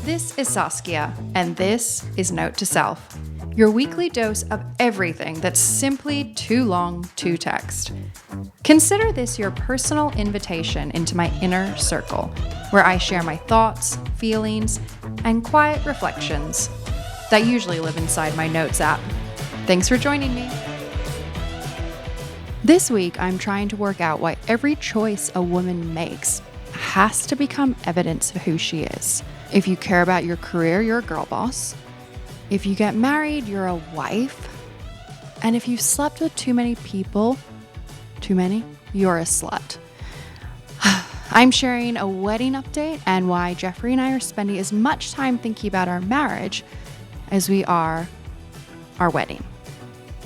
This is Saskia, and this is Note to Self, your weekly dose of everything that's simply too long to text. Consider this your personal invitation into my inner circle, where I share my thoughts, feelings, and quiet reflections that usually live inside my Notes app. Thanks for joining me. This week, I'm trying to work out why every choice a woman makes has to become evidence of who she is. If you care about your career, you're a girl boss. If you get married, you're a wife. And if you've slept with too many people, you're a slut. I'm sharing a wedding update and why Jeffrey and I are spending as much time thinking about our marriage as we are our wedding.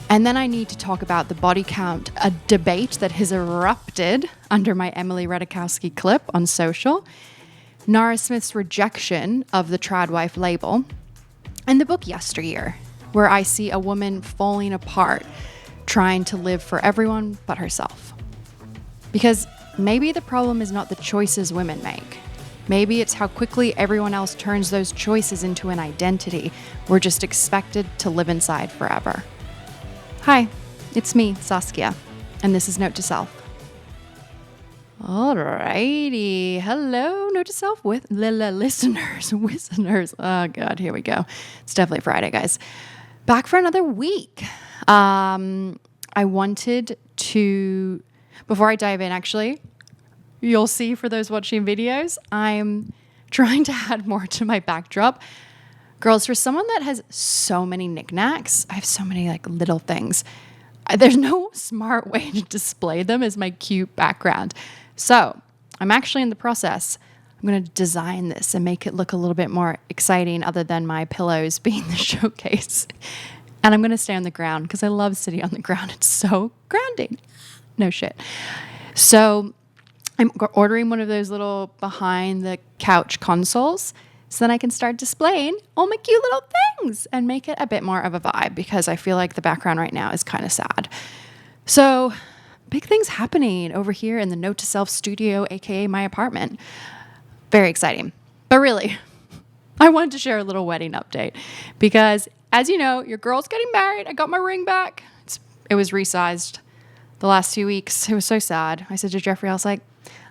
And then I need to talk about the body count, a debate that has erupted under my Emily Ratajkowski clip on social, Nara Smith's rejection of the Tradwife label, and the book Yesteryear, where I see a woman falling apart, trying to live for everyone but herself. Because maybe the problem is not the choices women make. Maybe it's how quickly everyone else turns those choices into an identity we're just expected to live inside forever. Hi, it's me, Saskia, and this is Note to Self. Alrighty. Hello, Note to Self with listeners. Oh God, here we go. It's definitely Friday, guys. Back for another week. I wanted to, before I dive in, actually, you'll see for those watching videos, I'm trying to add more to my backdrop. Girls, for someone that has so many knickknacks, I have so many like little things. There's no smart way to display them as my cute background. So I'm actually in the process. I'm going to design this and make it look a little bit more exciting other than my pillows being the showcase. And I'm going to stay on the ground because I love sitting on the ground. It's so grounding. No shit. So I'm ordering one of those little behind the couch consoles so then I can start displaying all my cute little things and make it a bit more of a vibe because I feel like the background right now is kind of sad. So big things happening over here in the Note to Self studio, aka my apartment. Very exciting. But really, I wanted to share a little wedding update because, as you know, your girl's getting married. I got my ring back. It was resized the last few weeks. It was so sad. I said to Jeffrey, I was like,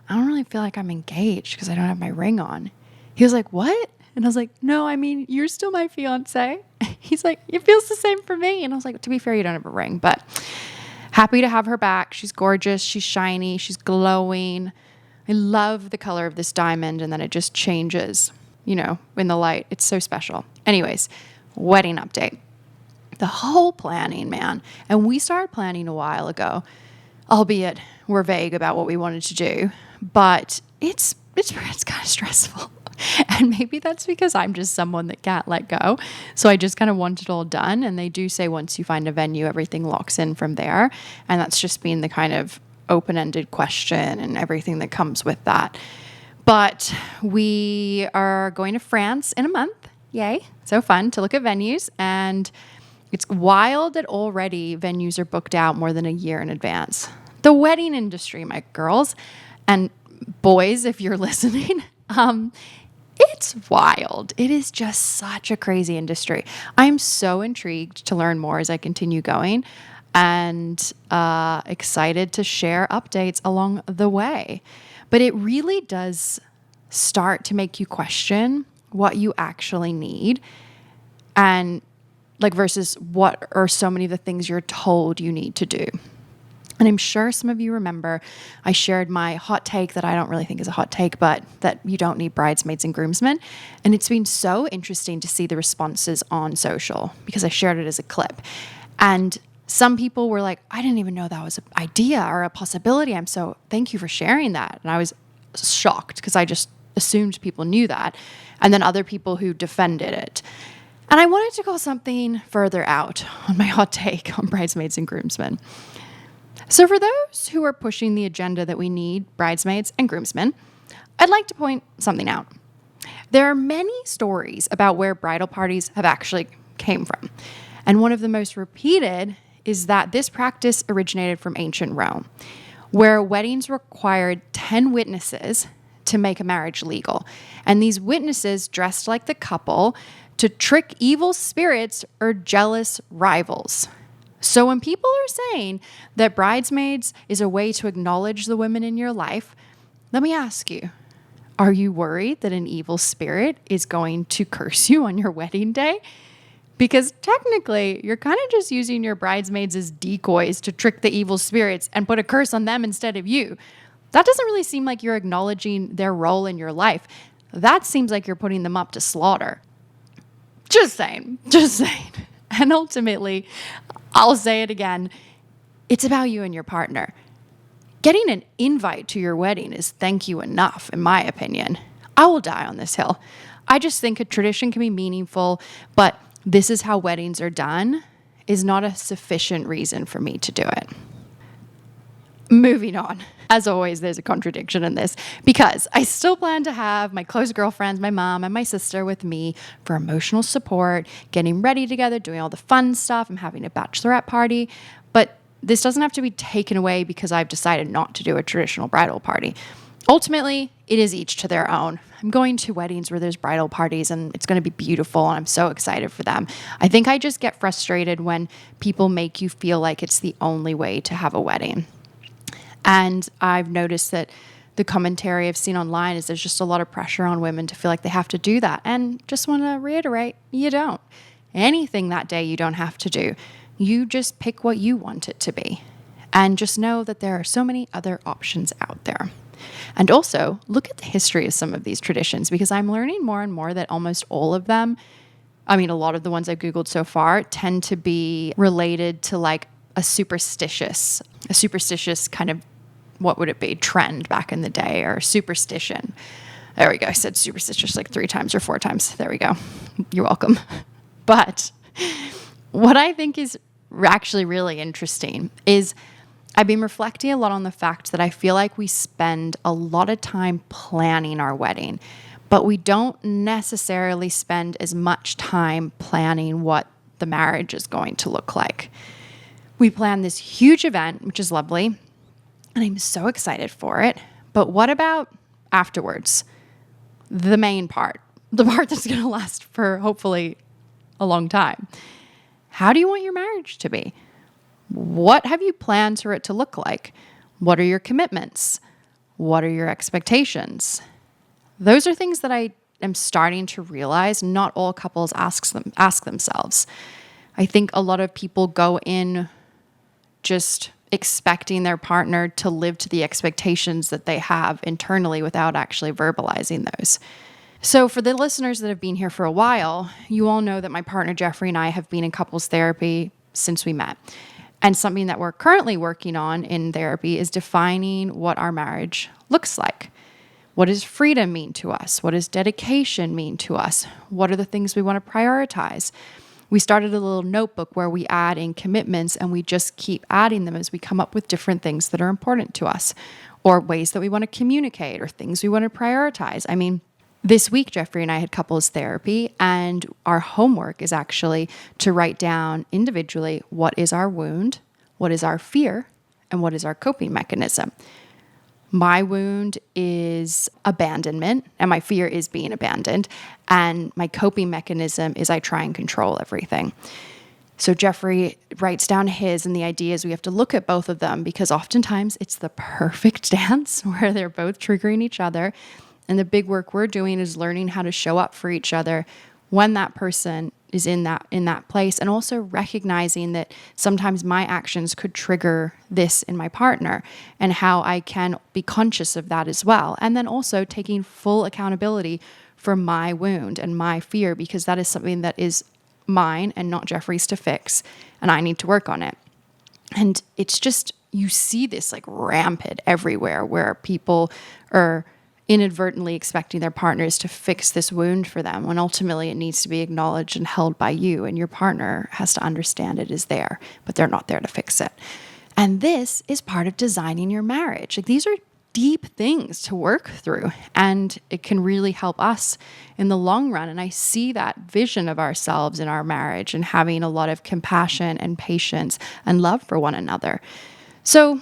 I don't really feel like I'm engaged because I don't have my ring on. He was like, what? And I was like, no, I mean, you're still my fiance. He's like, it feels the same for me. And I was like, to be fair, you don't have a ring, but happy to have her back. She's gorgeous. She's shiny. She's glowing. I love the color of this diamond and then it just changes, in the light. It's so special. Anyways, wedding update. The whole planning, man. And we started planning a while ago, albeit we're vague about what we wanted to do, but it's kind of stressful. And maybe that's because I'm just someone that can't let go. So I just kind of want it all done. And they do say once you find a venue, everything locks in from there. And that's just been the kind of open-ended question and everything that comes with that. But we are going to France in a month. Yay. So fun to look at venues. And it's wild that already venues are booked out more than a year in advance. The wedding industry, my girls and boys, if you're listening, it's wild. It is just such a crazy industry. I'm so intrigued to learn more as I continue going and excited to share updates along the way. But it really does start to make you question what you actually need and versus what are so many of the things you're told you need to do. And I'm sure some of you remember I shared my hot take that I don't really think is a hot take, but that you don't need bridesmaids and groomsmen. And it's been so interesting to see the responses on social because I shared it as a clip. And some people were like, I didn't even know that was an idea or a possibility. Thank you for sharing that. And I was shocked because I just assumed people knew that. And then other people who defended it. And I wanted to call something further out on my hot take on bridesmaids and groomsmen. So for those who are pushing the agenda that we need bridesmaids and groomsmen, I'd like to point something out. There are many stories about where bridal parties have actually came from. And one of the most repeated is that this practice originated from ancient Rome, where weddings required 10 witnesses to make a marriage legal. And these witnesses dressed like the couple to trick evil spirits or jealous rivals. So when people are saying that bridesmaids is a way to acknowledge the women in your life, let me ask you, are you worried that an evil spirit is going to curse you on your wedding day? Because technically, you're kind of just using your bridesmaids as decoys to trick the evil spirits and put a curse on them instead of you. That doesn't really seem like you're acknowledging their role in your life. That seems like you're putting them up to slaughter. Just saying. And ultimately, I'll say it again, it's about you and your partner. Getting an invite to your wedding is thank you enough, in my opinion. I will die on this hill. I just think a tradition can be meaningful, but this is how weddings are done is not a sufficient reason for me to do it. Moving on. As always, there's a contradiction in this because I still plan to have my close girlfriends, my mom and my sister with me for emotional support, getting ready together, doing all the fun stuff. I'm having a bachelorette party, but this doesn't have to be taken away because I've decided not to do a traditional bridal party. Ultimately, it is each to their own. I'm going to weddings where there's bridal parties and it's going to be beautiful and I'm so excited for them. I think I just get frustrated when people make you feel like it's the only way to have a wedding. And I've noticed that the commentary I've seen online is there's just a lot of pressure on women to feel like they have to do that. And just want to reiterate, you don't. Anything that day you don't have to do. You just pick what you want it to be. And just know that there are so many other options out there. And also, look at the history of some of these traditions because I'm learning more and more that almost all of them, a lot of the ones I've Googled so far, tend to be related to like a superstitious kind of, what would it be, trend back in the day or superstition. There we go. I said superstitious like 3 times or 4 times. There we go. You're welcome. But what I think is actually really interesting is I've been reflecting a lot on the fact that I feel like we spend a lot of time planning our wedding, but we don't necessarily spend as much time planning what the marriage is going to look like. We plan this huge event, which is lovely, and I'm so excited for it. But what about afterwards? The main part, the part that's going to last for hopefully a long time. How do you want your marriage to be? What have you planned for it to look like? What are your commitments? What are your expectations? Those are things that I am starting to realize not all couples ask themselves. I think a lot of people go in just expecting their partner to live to the expectations that they have internally without actually verbalizing those. So for the listeners that have been here for a while, you all know that my partner Jeffrey and I have been in couples therapy since we met. And something that we're currently working on in therapy is defining what our marriage looks like. What does freedom mean to us? What does dedication mean to us? What are the things we want to prioritize? We started a little notebook where we add in commitments and we just keep adding them as we come up with different things that are important to us or ways that we want to communicate or things we want to prioritize. This week, Jeffrey and I had couples therapy, and our homework is actually to write down individually what is our wound, what is our fear, and what is our coping mechanism. My wound is abandonment, and my fear is being abandoned, and my coping mechanism is I try and control everything. So Jeffrey writes down his, and the idea is we have to look at both of them because oftentimes it's the perfect dance where they're both triggering each other. And the big work we're doing is learning how to show up for each other when that person is in that place, and also recognizing that sometimes my actions could trigger this in my partner and how I can be conscious of that as well. And then also taking full accountability for my wound and my fear, because that is something that is mine and not Jeffrey's to fix, and I need to work on it. And it's just, you see this like rampant everywhere where people are inadvertently expecting their partners to fix this wound for them when ultimately it needs to be acknowledged and held by you, and your partner has to understand it is there, but they're not there to fix it. And this is part of designing your marriage. Like, these are deep things to work through, and it can really help us in the long run. And I see that vision of ourselves in our marriage and having a lot of compassion and patience and love for one another. So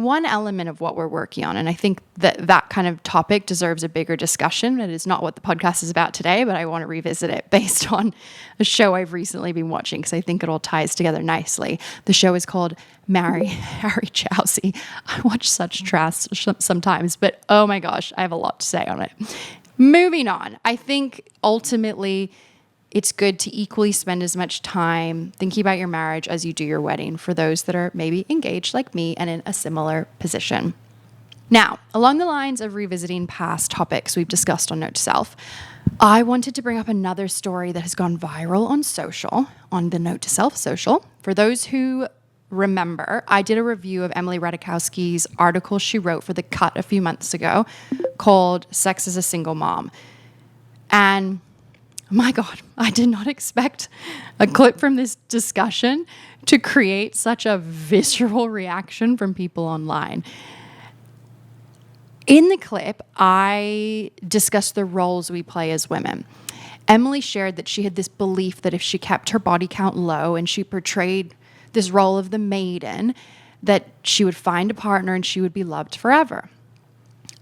one element of what we're working on. And I think that kind of topic deserves a bigger discussion. It is not what the podcast is about today, but I want to revisit it based on a show I've recently been watching because I think it all ties together nicely. The show is called Harry Chowsey. I watch such trash sometimes, but oh my gosh, I have a lot to say on it. Moving on. I think ultimately it's good to equally spend as much time thinking about your marriage as you do your wedding for those that are maybe engaged like me and in a similar position. Now, along the lines of revisiting past topics we've discussed on Note to Self, I wanted to bring up another story that has gone viral on social, on the Note to Self social. For those who remember, I did a review of Emily Ratajkowski's article she wrote for The Cut a few months ago called Sex as a Single Mom. And my God, I did not expect a clip from this discussion to create such a visceral reaction from people online. In the clip, I discussed the roles we play as women. Emily shared that she had this belief that if she kept her body count low and she portrayed this role of the maiden, that she would find a partner and she would be loved forever.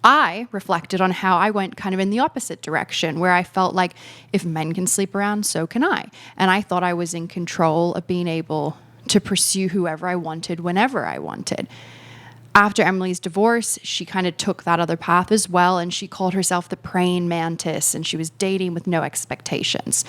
I reflected on how I went kind of in the opposite direction, where I felt like if men can sleep around, so can I. And I thought I was in control of being able to pursue whoever I wanted whenever I wanted. After Emily's divorce, she kind of took that other path as well, and she called herself the praying mantis, and she was dating with no expectations.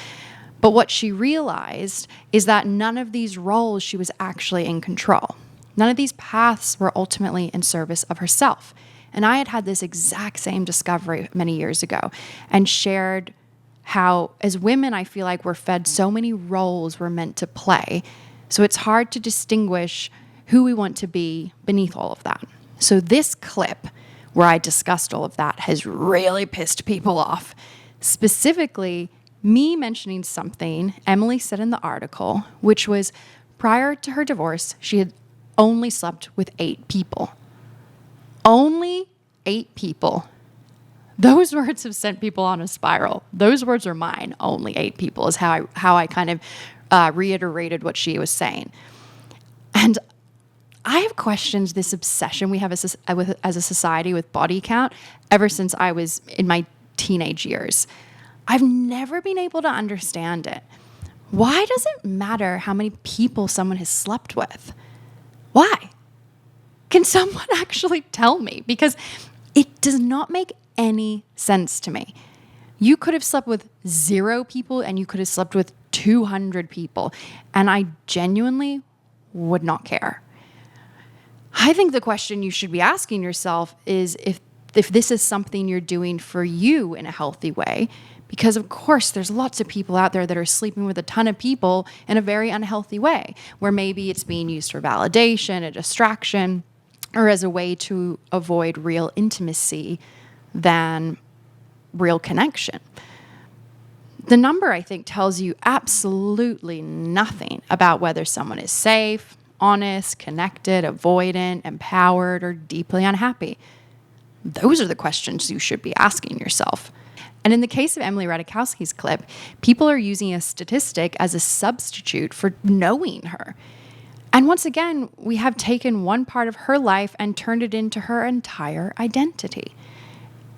But what she realized is that none of these roles she was actually in control. None of these paths were ultimately in service of herself. And I had this exact same discovery many years ago and shared how, as women, I feel like we're fed so many roles we're meant to play. So it's hard to distinguish who we want to be beneath all of that. So this clip where I discussed all of that has really pissed people off. Specifically, me mentioning something Emily said in the article, which was prior to her divorce, she had only slept with 8 people. Only 8 people. Those words have sent people on a spiral. Those words are mine. Only 8 people is how I kind of reiterated what she was saying. And I have questioned this obsession we have as a society with body count ever since I was in my teenage years. I've never been able to understand it. Why does it matter how many people someone has slept with? Why? Can someone actually tell me? Because it does not make any sense to me. You could have slept with 0 people and you could have slept with 200 people, and I genuinely would not care. I think the question you should be asking yourself is if this is something you're doing for you in a healthy way, because of course there's lots of people out there that are sleeping with a ton of people in a very unhealthy way, where maybe it's being used for validation, a distraction, or as a way to avoid real intimacy than real connection. The number, I think, tells you absolutely nothing about whether someone is safe, honest, connected, avoidant, empowered, or deeply unhappy. Those are the questions you should be asking yourself. And in the case of Emily Ratajkowski's clip, people are using a statistic as a substitute for knowing her. And once again, we have taken one part of her life and turned it into her entire identity.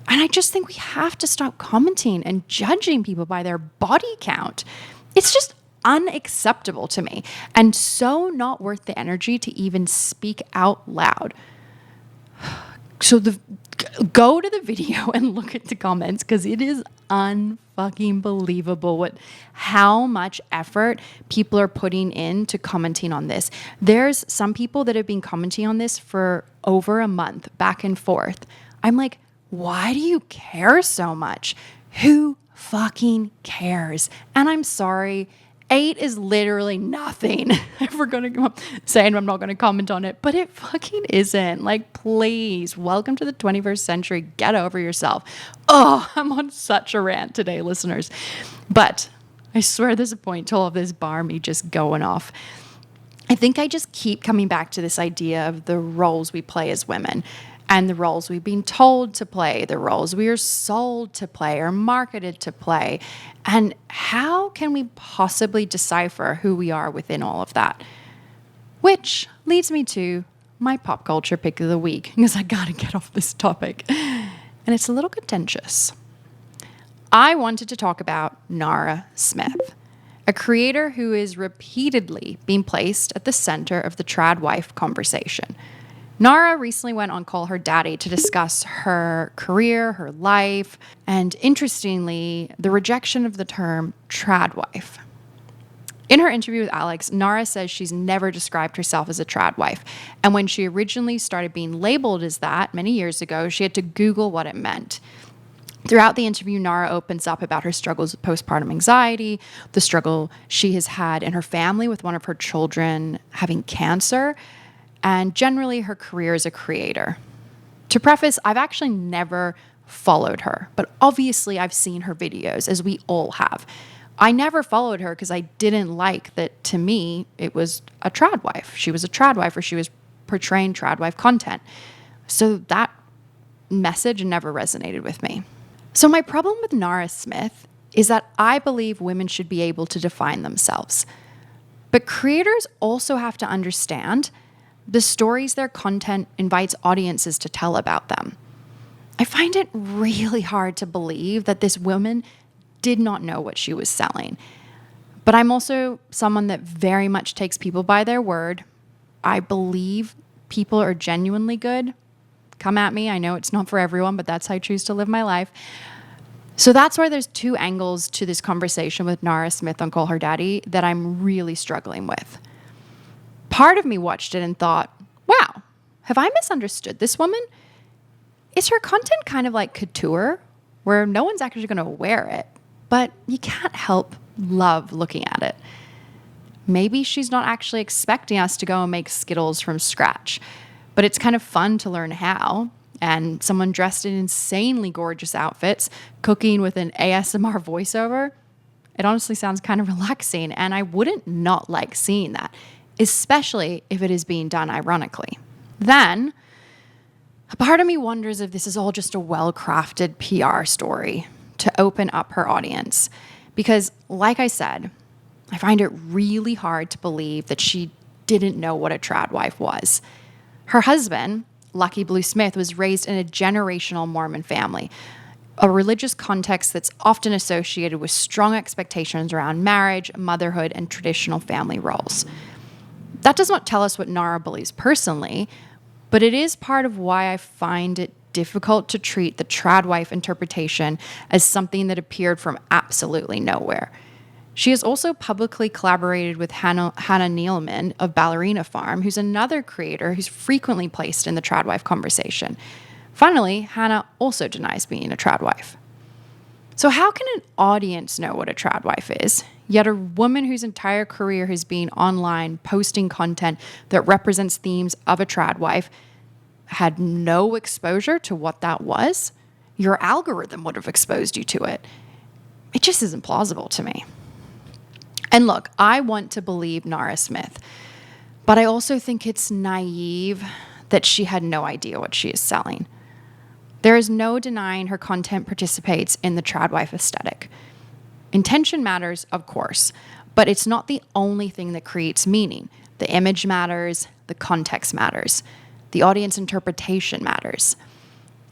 And I just think we have to stop commenting and judging people by their body count. It's just unacceptable to me and so not worth the energy to even speak out loud. So go to the video and look at the comments, because it is unfucking believable how much effort people are putting into commenting on this. There's some people that have been commenting on this for over a month, back and forth. I'm like, why do you care so much? Who fucking cares? And I'm sorry, 8 is literally nothing. If we're going to saying I'm not going to comment on it, but it fucking isn't. Like, please, welcome to the 21st century. Get over yourself. Oh, I'm on such a rant today, listeners. But I swear there's a point to all of this bar me just going off. I think I just keep coming back to this idea of the roles we play as women, and the roles we've been told to play, the roles we are sold to play or marketed to play. And how can we possibly decipher who we are within all of that? Which leads me to my pop culture pick of the week because I gotta get off this topic. And it's a little contentious. I wanted to talk about Nara Smith, a creator who is repeatedly being placed at the center of the Tradwife conversation. Nara recently went on Call Her Daddy to discuss her career, her life, and interestingly, the rejection of the term Tradwife. In her interview with Alex, Nara says she's never described herself as a Tradwife, and when she originally started being labeled as that many years ago, she had to Google what it meant. Throughout the interview, Nara opens up about her struggles with postpartum anxiety, the struggle she has had in her family with one of her children having cancer, and generally her career as a creator. To preface, I've actually never followed her, but obviously I've seen her videos, as we all have. I never followed her because I didn't like that, to me, it was a Tradwife. She was a Tradwife, or she was portraying Tradwife content. So that message never resonated with me. So my problem with Nara Smith is that I believe women should be able to define themselves. But creators also have to understand the stories their content invites audiences to tell about them. I find it really hard to believe that this woman did not know what she was selling. But I'm also someone that very much takes people by their word. I believe people are genuinely good. Come at me. I know it's not for everyone, but that's how I choose to live my life. So that's why there's two angles to this conversation with Nara Smith on Call Her Daddy that I'm really struggling with. Part of me watched it and thought, wow, have I misunderstood this woman? Is her content kind of like couture, where no one's actually going to wear it, but you can't help love looking at it? Maybe she's not actually expecting us to go and make Skittles from scratch, but it's kind of fun to learn how. And someone dressed in insanely gorgeous outfits, cooking with an ASMR voiceover, it honestly sounds kind of relaxing, and I wouldn't not like seeing that, especially if it is being done ironically. Then, a part of me wonders if this is all just a well-crafted PR story to open up her audience. Because, like I said, I find it really hard to believe that she didn't know what a Tradwife was. Her husband, Lucky Blue Smith, was raised in a generational Mormon family, a religious context that's often associated with strong expectations around marriage, motherhood, and traditional family roles. That does not tell us what Nara believes personally, but it is part of why I find it difficult to treat the Tradwife interpretation as something that appeared from absolutely nowhere. She has also publicly collaborated with Hannah Nealman of Ballerina Farm, who's another creator who's frequently placed in the Tradwife conversation. Finally, Hannah also denies being a Tradwife. So how can an audience know what a Tradwife is, yet a woman whose entire career has been online posting content that represents themes of a Tradwife had no exposure to what that was? Your algorithm would have exposed you to it. It just isn't plausible to me. And look, I want to believe Nara Smith, but I also think it's naive that she had no idea what she is selling. There is no denying her content participates in the Tradwife aesthetic. Intention matters, of course, but it's not the only thing that creates meaning. The image matters, the context matters, the audience interpretation matters,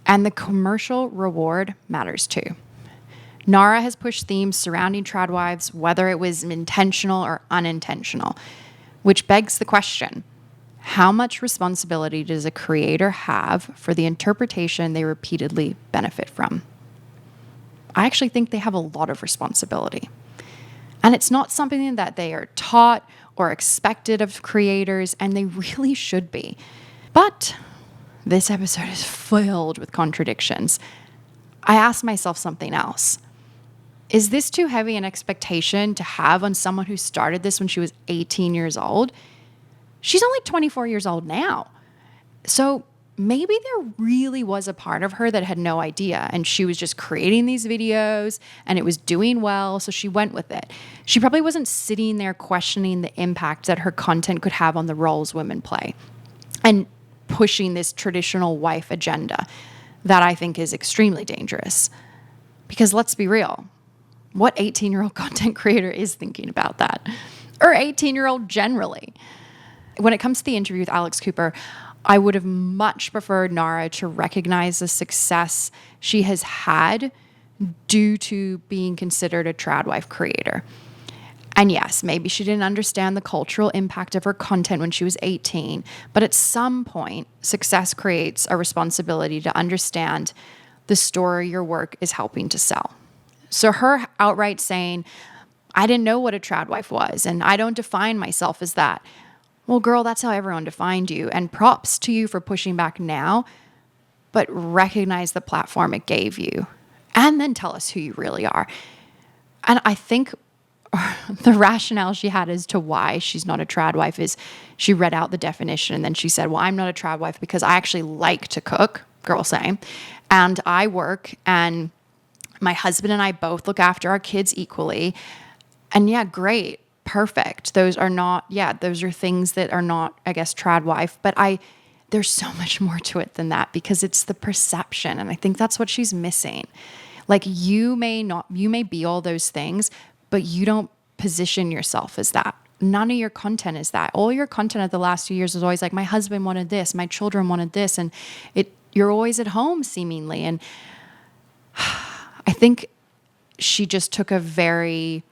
and the commercial reward matters too. Nara has pushed themes surrounding Tradwives, whether it was intentional or unintentional, which begs the question, how much responsibility does a creator have for the interpretation they repeatedly benefit from? I actually think they have a lot of responsibility. And it's not something that they are taught or expected of creators, and they really should be. But this episode is filled with contradictions. I asked myself something else. Is this too heavy an expectation to have on someone who started this when she was 18 years old? She's only 24 years old now. So maybe there really was a part of her that had no idea, and she was just creating these videos and it was doing well, so she went with it. She probably wasn't sitting there questioning the impact that her content could have on the roles women play and pushing this traditional wife agenda that I think is extremely dangerous. Because let's be real, what 18-year-old content creator is thinking about that? Or 18-year-old generally? When it comes to the interview with Alex Cooper, I would have much preferred Nara to recognize the success she has had due to being considered a Tradwife creator. And yes, maybe she didn't understand the cultural impact of her content when she was 18, but at some point, success creates a responsibility to understand the story your work is helping to sell. So her outright saying, I didn't know what a Tradwife was, and I don't define myself as that. Well, girl, that's how everyone defined you. And props to you for pushing back now, but recognize the platform it gave you and then tell us who you really are. And I think the rationale she had as to why she's not a Tradwife is she read out the definition and then she said, well, I'm not a Tradwife because I actually like to cook, girl same, and I work, and my husband and I both look after our kids equally. And yeah, great, perfect. Those are things that are not, I guess, Tradwife, but there's so much more to it than that because it's the perception. And I think that's what she's missing. Like you may be all those things, but you don't position yourself as that. None of your content is that. All your content of the last few years is always like, my husband wanted this, my children wanted this, and you're always at home seemingly. And I think she just took a very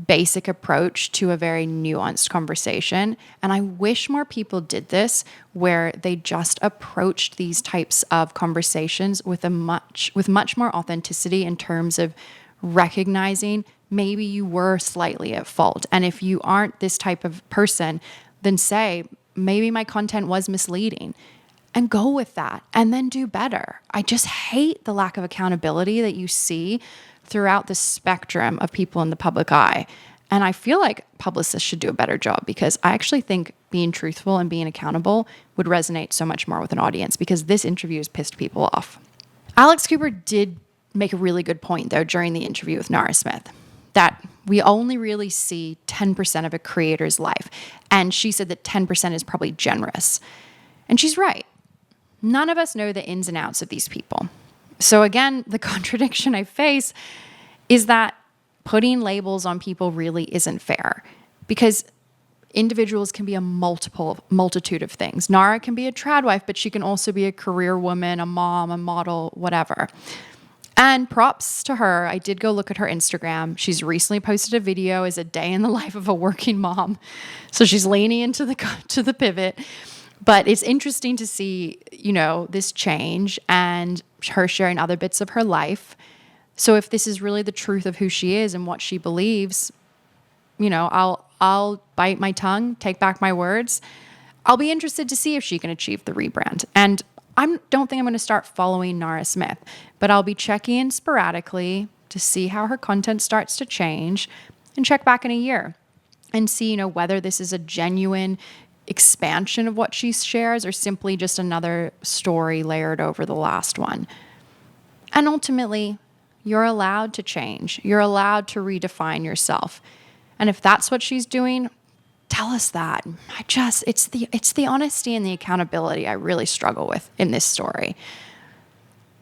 basic approach to a very nuanced conversation. And I wish more people did this, where they just approached these types of conversations with much more authenticity in terms of recognizing maybe you were slightly at fault. And if you aren't this type of person, then say, maybe my content was misleading, and go with that and then do better. I just hate the lack of accountability that you see throughout the spectrum of people in the public eye. And I feel like publicists should do a better job, because I actually think being truthful and being accountable would resonate so much more with an audience, because this interview has pissed people off. Alex Cooper did make a really good point, though, during the interview with Nara Smith, that we only really see 10% of a creator's life. And she said that 10% is probably generous. And she's right. None of us know the ins and outs of these people. So again, the contradiction I face is that putting labels on people really isn't fair, because individuals can be a multitude of things. Nara can be a Tradwife, but she can also be a career woman, a mom, a model, whatever. And props to her. I did go look at her Instagram. She's recently posted a video as a day in the life of a working mom. So she's leaning into the pivot. But it's interesting to see, this change and her sharing other bits of her life. So if this is really the truth of who she is and what she believes, I'll bite my tongue, take back my words. I'll be interested to see if she can achieve the rebrand. And I don't think I'm going to start following Nara Smith, but I'll be checking in sporadically to see how her content starts to change, and check back in a year and see, whether this is a genuine expansion of what she shares or simply just another story layered over the last one. And ultimately, you're allowed to change. You're allowed to redefine yourself. And if that's what she's doing, tell us that. It's the honesty and the accountability I really struggle with in this story.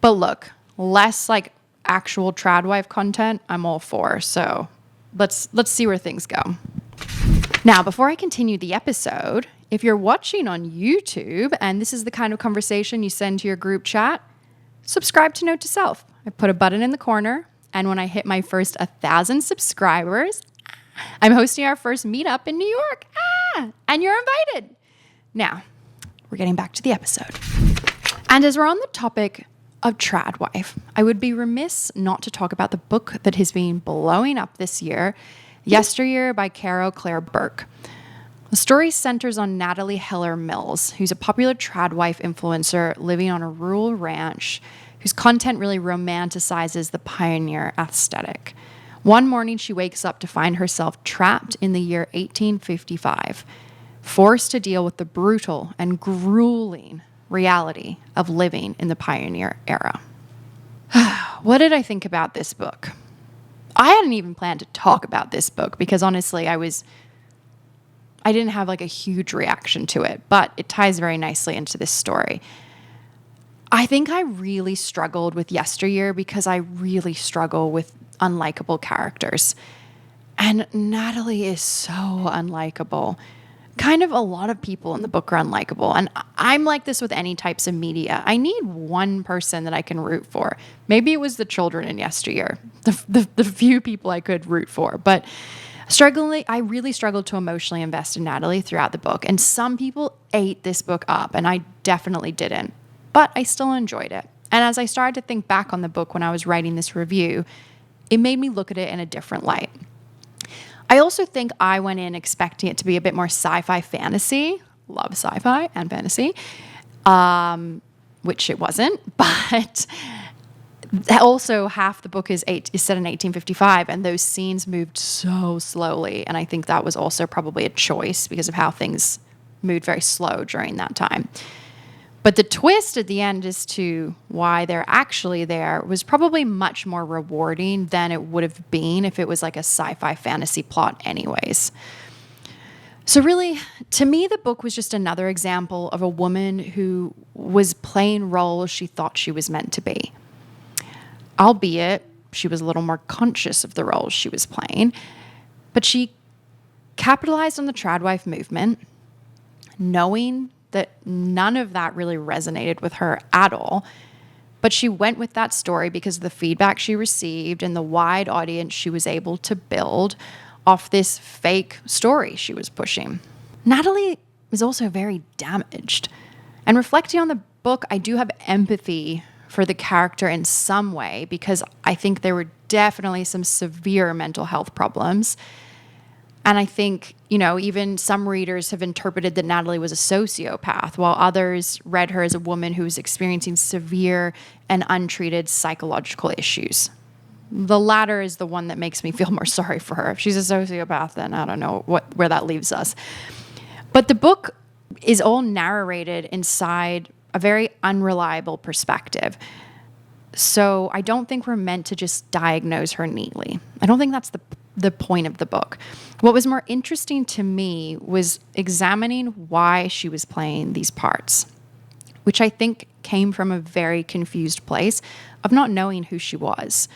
But look, less like actual Tradwife content, I'm all for. So let's see where things go. Now, before I continue the episode, if you're watching on YouTube and this is the kind of conversation you send to your group chat, subscribe to Note to Self. I put a button in the corner, and when I hit my first 1,000 subscribers, I'm hosting our first meetup in New York. And you're invited. Now, we're getting back to the episode. And as we're on the topic of Tradwife, I would be remiss not to talk about the book that has been blowing up this year, Yesteryear by Caro Claire Burke. The story centers on Natalie Heller Mills, who's a popular Tradwife influencer living on a rural ranch whose content really romanticizes the pioneer aesthetic. One morning, she wakes up to find herself trapped in the year 1855, forced to deal with the brutal and grueling reality of living in the pioneer era. What did I think about this book? I hadn't even planned to talk about this book because honestly, I didn't have like a huge reaction to it, but it ties very nicely into this story. I think I really struggled with Yesteryear because I really struggle with unlikable characters. And Natalie is so unlikable. kind of a lot of people in the book are unlikable. And I'm like this with any types of media. I need one person that I can root for. Maybe it was the children in yesteryear, the few people I could root for. But I really struggled to emotionally invest in Natalie throughout the book. And some people ate this book up, and I definitely didn't. But I still enjoyed it. And as I started to think back on the book when I was writing this review, it made me look at it in a different light. I also think I went in expecting it to be a bit more sci-fi fantasy. Love sci-fi and fantasy, which it wasn't. But also half the book is set in 1855, and those scenes moved so slowly. And I think that was also probably a choice because of how things moved very slow during that time. But the twist at the end as to why they're actually there was probably much more rewarding than it would have been if it was like a sci-fi fantasy plot anyways. So really, to me, the book was just another example of a woman who was playing roles she thought she was meant to be. Albeit, she was a little more conscious of the roles she was playing. But she capitalized on the Tradwife movement, knowing that none of that really resonated with her at all. But she went with that story because of the feedback she received and the wide audience she was able to build off this fake story she was pushing. Natalie was also very damaged. And reflecting on the book, I do have empathy for the character in some way because I think there were definitely some severe mental health problems. And I think, even some readers have interpreted that Natalie was a sociopath, while others read her as a woman who was experiencing severe and untreated psychological issues. The latter is the one that makes me feel more sorry for her. If she's a sociopath, then I don't know where that leaves us. But the book is all narrated inside a very unreliable perspective. So I don't think we're meant to just diagnose her neatly. I don't think that's the point of the book. What was more interesting to me was examining why she was playing these parts, which I think came from a very confused place of not knowing who she was.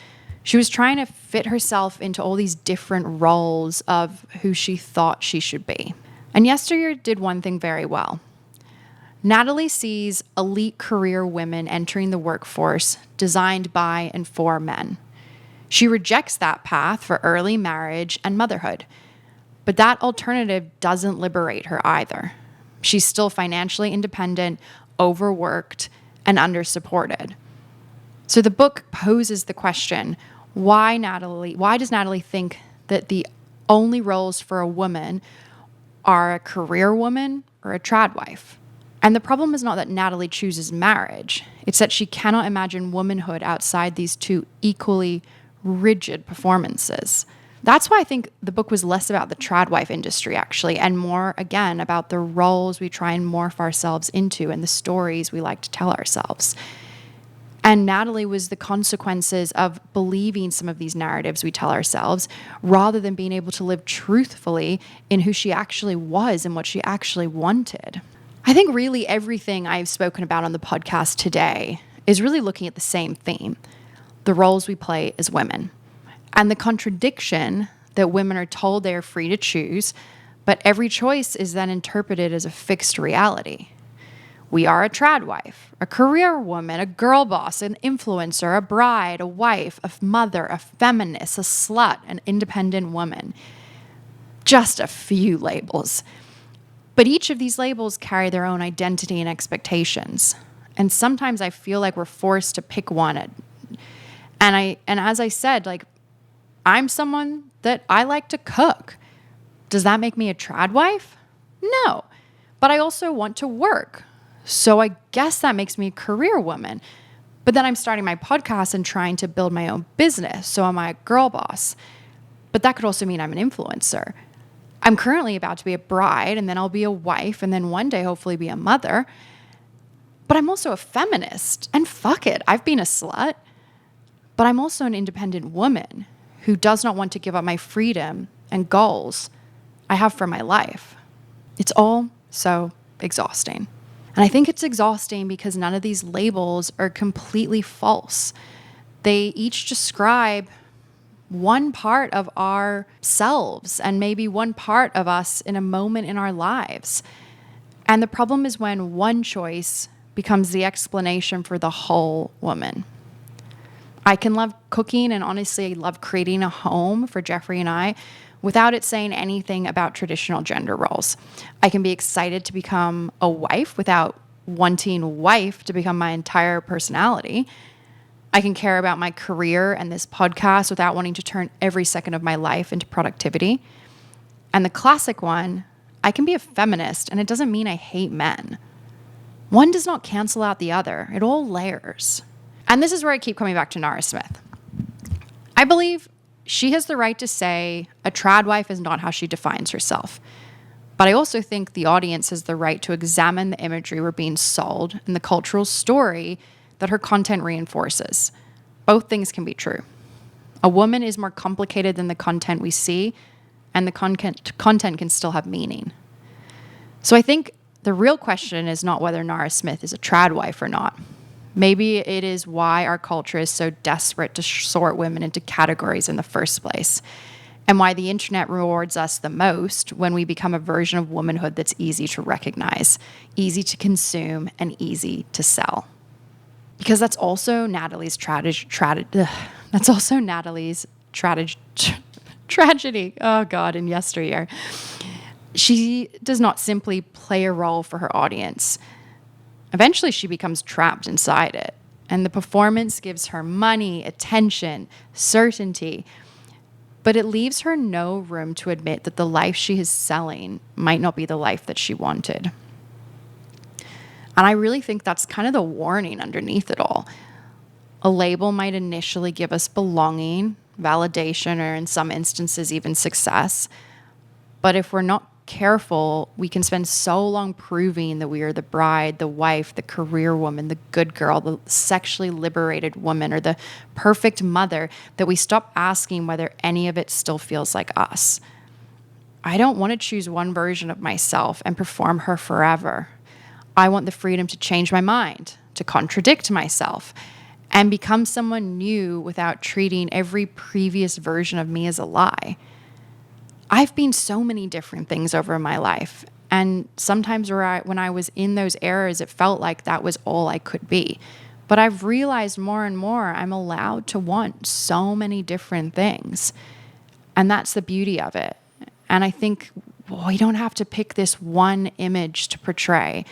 She was trying to fit herself into all these different roles of who she thought she should be. And Yesteryear did one thing very well. Natalie sees elite career women entering the workforce designed by and for men. She rejects that path for early marriage and motherhood. But that alternative doesn't liberate her either. She's still financially independent, overworked, and undersupported. So the book poses the question, why does Natalie think that the only roles for a woman are a career woman or a tradwife? And the problem is not that Natalie chooses marriage. It's that she cannot imagine womanhood outside these two equally rigid performances. That's why I think the book was less about the tradwife industry, actually, and more, again, about the roles we try and morph ourselves into and the stories we like to tell ourselves. And Natalie was the consequences of believing some of these narratives we tell ourselves rather than being able to live truthfully in who she actually was and what she actually wanted. I think really everything I've spoken about on the podcast today is really looking at the same theme, the roles we play as women, and the contradiction that women are told they are free to choose, but every choice is then interpreted as a fixed reality. We are a tradwife, a career woman, a girl boss, an influencer, a bride, a wife, a mother, a feminist, a slut, an independent woman. Just a few labels. But each of these labels carry their own identity and expectations. And sometimes I feel like we're forced to pick one. And as I said, I'm someone that I like to cook. Does that make me a tradwife? No. But I also want to work. So I guess that makes me a career woman. But then I'm starting my podcast and trying to build my own business. So am I a girl boss? But that could also mean I'm an influencer. I'm currently about to be a bride, and then I'll be a wife, and then one day hopefully be a mother. But I'm also a feminist. And fuck it, I've been a slut. But I'm also an independent woman who does not want to give up my freedom and goals I have for my life. It's all so exhausting. And I think it's exhausting because none of these labels are completely false. They each describe one part of ourselves and maybe one part of us in a moment in our lives. And the problem is when one choice becomes the explanation for the whole woman. I can love cooking and honestly love creating a home for Jeffrey and I without it saying anything about traditional gender roles. I can be excited to become a wife without wanting wife to become my entire personality. I can care about my career and this podcast without wanting to turn every second of my life into productivity. And the classic one, I can be a feminist and it doesn't mean I hate men. One does not cancel out the other. It all layers. And this is where I keep coming back to Nara Smith. I believe she has the right to say a tradwife is not how she defines herself. But I also think the audience has the right to examine the imagery we're being sold and the cultural story that her content reinforces. Both things can be true. A woman is more complicated than the content we see, and the content can still have meaning. So I think the real question is not whether Nara Smith is a tradwife or not. Maybe it is why our culture is so desperate to sort women into categories in the first place, and why the internet rewards us the most when we become a version of womanhood that's easy to recognize, easy to consume, and easy to sell. Because that's also Natalie's tragedy. Oh God, in yesteryear. She does not simply play a role for her audience. Eventually she becomes trapped inside it. And the performance gives her money, attention, certainty. But it leaves her no room to admit that the life she is selling might not be the life that she wanted. And I really think that's kind of the warning underneath it all. A label might initially give us belonging, validation, or in some instances, even success. But if we're not careful, we can spend so long proving that we are the bride, the wife, the career woman, the good girl, the sexually liberated woman, or the perfect mother that we stop asking whether any of it still feels like us. I don't want to choose one version of myself and perform her forever. I want the freedom to change my mind, to contradict myself, and become someone new without treating every previous version of me as a lie. I've been so many different things over my life, and sometimes when I was in those eras, it felt like that was all I could be. But I've realized more and more I'm allowed to want so many different things, and that's the beauty of it. And I think we don't have to pick this one image to portray.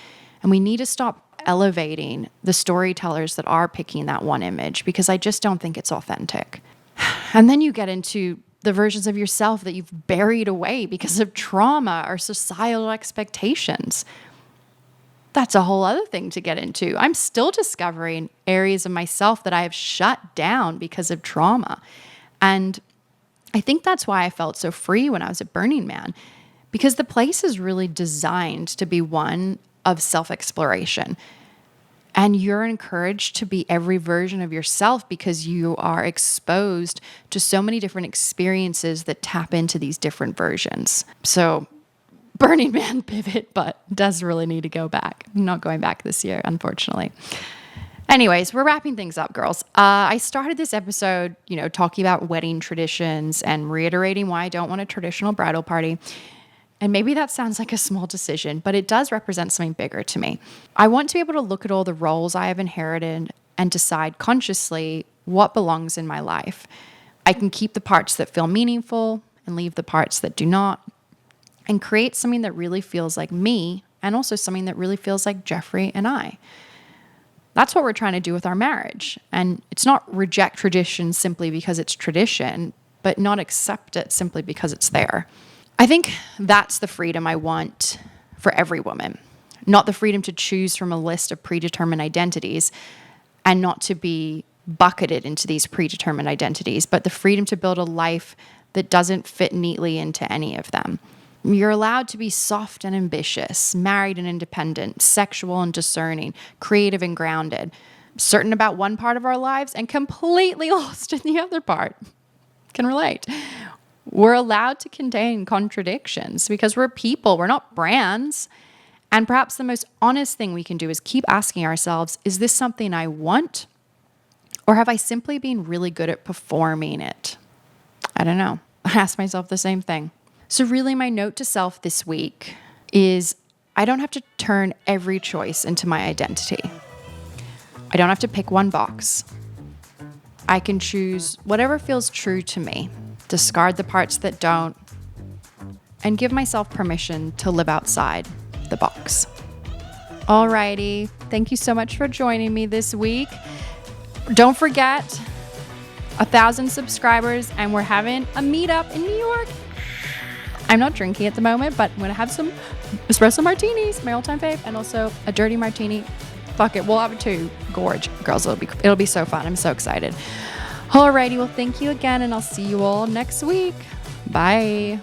And we need to stop elevating the storytellers that are picking that one image, because I just don't think it's authentic. And then you get into the versions of yourself that you've buried away because of trauma or societal expectations. That's a whole other thing to get into. I'm still discovering areas of myself that I have shut down because of trauma. And I think that's why I felt so free when I was at Burning Man, because the place is really designed to be one of self-exploration. And you're encouraged to be every version of yourself because you are exposed to so many different experiences that tap into these different versions. So Burning Man pivot, but does really need to go back. I'm not going back this year, unfortunately. Anyways, we're wrapping things up, girls. I started this episode, talking about wedding traditions and reiterating why I don't want a traditional bridal party. And maybe that sounds like a small decision, but it does represent something bigger to me. I want to be able to look at all the roles I have inherited and decide consciously what belongs in my life. I can keep the parts that feel meaningful and leave the parts that do not, and create something that really feels like me and also something that really feels like Jeffrey and I. That's what we're trying to do with our marriage. And it's not reject tradition simply because it's tradition, but not accept it simply because it's there. I think that's the freedom I want for every woman, not the freedom to choose from a list of predetermined identities and not to be bucketed into these predetermined identities, but the freedom to build a life that doesn't fit neatly into any of them. You're allowed to be soft and ambitious, married and independent, sexual and discerning, creative and grounded, certain about one part of our lives and completely lost in the other part. Can relate. We're allowed to contain contradictions because we're people, we're not brands. And perhaps the most honest thing we can do is keep asking ourselves, is this something I want? Or have I simply been really good at performing it? I don't know. I ask myself the same thing. So really my note to self this week is I don't have to turn every choice into my identity. I don't have to pick one box. I can choose whatever feels true to me, discard the parts that don't, and give myself permission to live outside the box. Alrighty, thank you so much for joining me this week. Don't forget, 1,000 subscribers, and we're having a meetup in New York. I'm not drinking at the moment, but I'm going to have some espresso martinis, my all-time fave, and also a dirty martini. Fuck it, we'll have it too. Gorge. Girls, it'll be so fun. I'm so excited. Alrighty, well, thank you again, and I'll see you all next week. Bye.